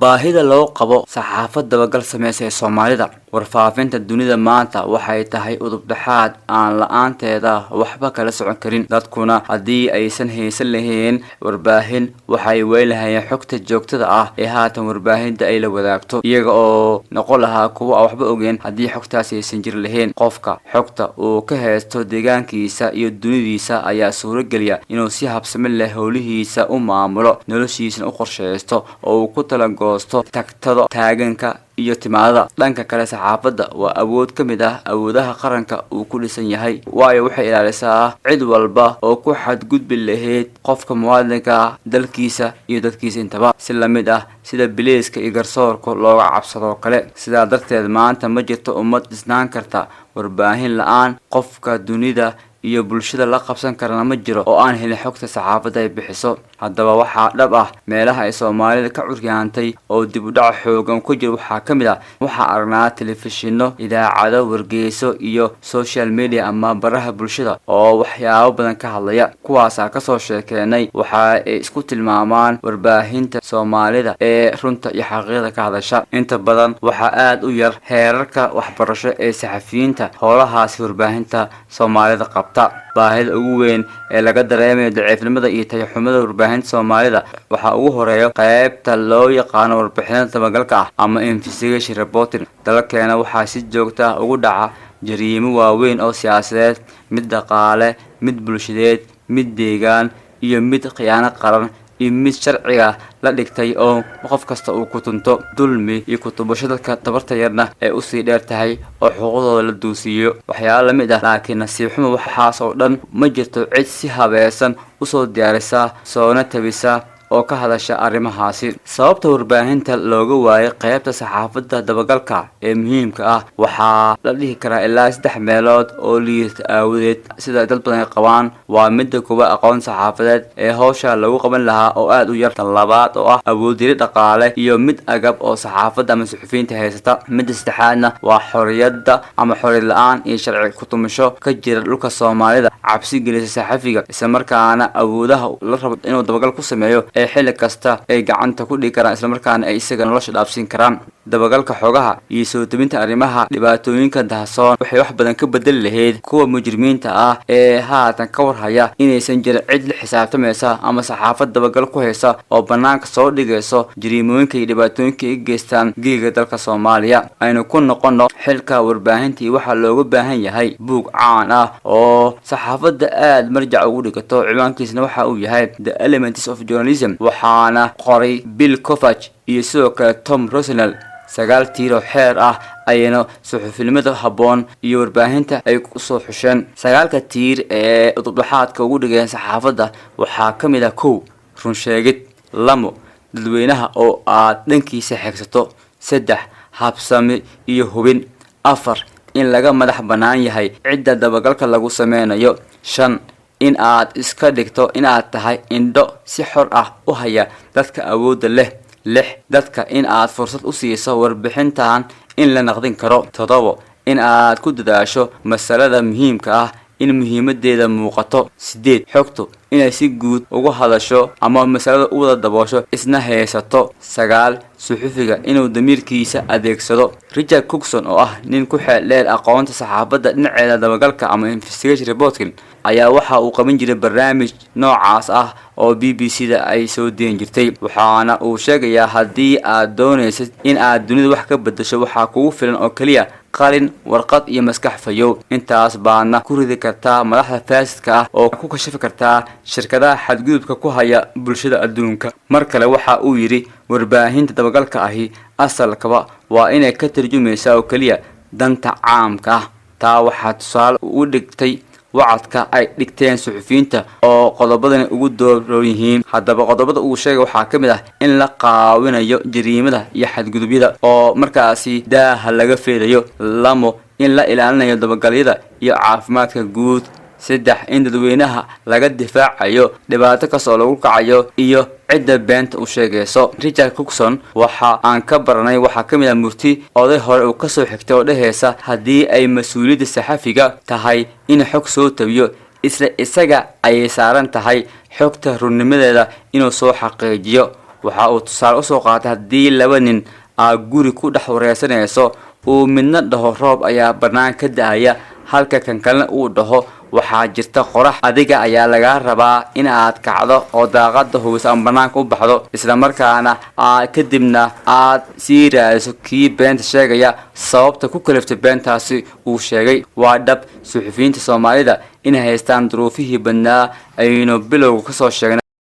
baahida loo qabo saxaafad dabagal sameysay Soomaalida. Warfaafinta dunida maanta waxay tahay udub dhaxaad aan la'aanteeda waxba kala socon karin. Dadkuna haddii aysan haysan lahayn warbaahin waxay weylahayeen xogta joogtada ah ee haatan warbaahinta ay la wadaagto, iyaga oo noqon lahaa kuwa waxba ogeyn haddii xogtaasi aysan jir lahayn. Qofka xogta uu ka haysto deegaankiisa iyo dunidiisa ayaa suurageliya inuu si habsami leh howlihiisa u maamulo, noloshiisana u qorsheysto oo uu ku talagoosto tagtado taaganka iyo timaadada. Dhanka kale saxaafadda waa awood ka mid ah awoodaha qaranka uu ku dhisan yahay, waayo waxay ilaalisaa cid walba oo ku xadgudbi lahayd qofka muwaadinka dalkiisa iyo dadkiisa intaba, si la mid ah sida biliiska iyo garsoorka looga cabsado kale. sidaa darteed maanta ma jirto ummad dhisnaan karta warbaahin la'aan. Qofka dunida iyo bulshada la qabsan karana ma jiro oo aan helin xogta saxaafadda ay bixiso. haddaba waxaa dhab ah meelaha ay Soomaalida ka curyaantay oo dib u dhac xoogan ku jira waxaa ka mid ah waxaa aragnaa telefishinno, idaacado, wargeyso iyo social media ama baraha bulshada oo waxyaabo badan ka hadlaya. kuwaasa ka soo sheekeynay waxa ay isku tilmaamaan warbaahinta Soomaalida ee runta iyo xaqiiqda ka hadasha. inta badan waxaa aad u yar heerarka waxbarasho ee saxafiyiinta howlahaasi warbaahinta Soomaalida qabta. baahida ugu weyn ee laga dareemayo daciifnimada iyo tayaxumada warbaahinta Soomaalida waxa ugu horeeya qaybta loo yaqaan warbixinada dabagalka ah ama investigation reporting. dalkeena waxaa si joogto ah ugu dhaca jariimo waaweyn oo siyaasadeed, mid dhaqaale, mid bulshadeed, mid deegaan iyo mid khiyaano qaran iyo mid sharciga la dhigtay oo qof kasta uu ku tunto. dulmi iyo kutubasho dadka tabarta yarna ay u sii dheer tahay oo xuquuqdooda la duusiyo waxyaalo la mid ah. laakiin nasiib xumo waxaas oo dhan ma jirto cid si habeesan u soo diyaarisa soona tabisa oo ka hadasha arrimahaasi. sababta warbaahinta looga waayay qaybta saxaafadda dabagalka ee muhiimka ah waxaa la dhihi karaa ilaa 3 meelood oo liita awoodeed sida dad badan qabaan. waa midda koowaad aqoon saxaafadeed ee hawsha lagu qaban lahaa oo aad u yar. tan labaad oo ah awood yari dhaqaale iyo mid agab oo saxaafadda ama suxufiyiinta haysata. midda saddexaadna waa xorriyadda ama xorriyad la'aan iyo sharci ku tumasho ka jira dhulka Soomaalida, cabsi gelisa saxafiga isla markaana awoodaha la rabo inuu dabagal ku sameeyo ee xilli kasta ay gacanta ku dhigi karaan isla markaana ay isaga nolosha dhaafsiin karaan. dabagalka xogaha iyo soo tebinta arrimaha dhibaatooyinka dahsoon waxay wax badan ka bedeli lahayd kuwa mujrimiinta ah ee haatan ka warhaya inaysan jirin cid la xisaabtamaysa ama saxaafad dabagal ku haysa oo banaanka soo dhigayso jariimooyinka iyo dhibaatooyinka ay geystaan geega dalka Soomaaliya. aynu ku noqono xilka warbaahintii waxaa looga baahan yahay buug caan ah oo saxaafadda aad marjac ugu dhigato. ciwaankiisna waxa uu yahay The Elements of Journalism, waxaana qoray Bill Kovach iyo sidoo kale Tom Rosenell. 9 tiir oo xeer ah ayayna suxufinimada habboon iyo warbaahinta ay ku soo xusheen. 9 tiir ee udub dhaxaadka ugu dhigeen saxaafadda waxaa ka mid ah 1 run sheegid, 2 dadweynaha oo aad dhankiisa xigsato, 3 habsami iyo hubin, 4 in laga madax banaan yahay cidda dabagalka lagu sameynayo, 5 in aad iska dhigto inaad tahay indho si xor ah u haya dadka awoodda leh, 6 dadka in aad fursad u siiso warbixintan in la naqdin karo, 7 in aad ku dadaasho masalada muhiimka ah in muhiimadeeda muuqato, 8 xogtu inay si guud uga hadasho ama masalada u wada daboosho isna haysato, 9 suxufiga inuu damiirkiisa adeegsado. Richard Cookson oo ah nin ku xeel dheer aqoonta saxaafadda dhinaceeda dabagalka ama investigation reporting ayaa waxa uu qaban jiray barnaamij noocaas ah oo BBC-da ay soo deen jirtay. waxaana uu sheegayaa haddii aad doonaysid in aad dunida wax ka bedesho waxaa kugu filan oo kaliya qalin, warqad iyo maskax fayow. intaas baadna ku ridi kartaa madaxda faasidka ah oo ku kashifi kartaa shirkadaha xadgudubka ku haya bulshada adduunka. mar kale waxa uu yiri warbaahinta dabagalka ahi asalkaba waa inay ka tarjumaysaa oo kaliya danta caamka ah. taa waxaa tusaale u dhigtay wacadka ay dhigteen suxufiyiinta oo qodobadani ugu dooran yihiin. haddaba qodobada uu sheegay waxaa ka mid ah in la qaawinayo jariimada iyo xadgudubyada oo markaasi daaha laga feedayo, 2 in la ilaalinayo dabagalyada iyo caafimaadka guud, 3 in dadweynaha laga difaacayo dhibaato kasoo lagu kacayo iyo cidda beenta u sheegayso. Richard Cookson waxa aan ka baranay waxa ka mid ah murti oday hore uu ka soo xigtay oo dhahaysa haddii ay mas'uuliyadda saxafiga tahay in xog soo tabiyo isla isaga ay saaran tahay xogta runnimadeeda inuu soo xaqiijiyo. waxa uu tusaale usoo qaatay haddii laba nin aa guri ku dhex wareysanayso uu midna dhaho roob ayaa banaan ka da'aya halka kan kalena uu dhaho waxaa jirta qorax, adiga ayaa laga rabaa in aad kacdo oo daaqada hubiso ama banaanka u baxdo, isla markaana kadibna aad sii raadiso kii beenta sheegaya sababta ku kaliftay beentaasi uu sheegay. waa dhab suxufiyiinta Soomaalida inay haystaan duruufihii badnaa aynu bilowga kasoo sheegnay.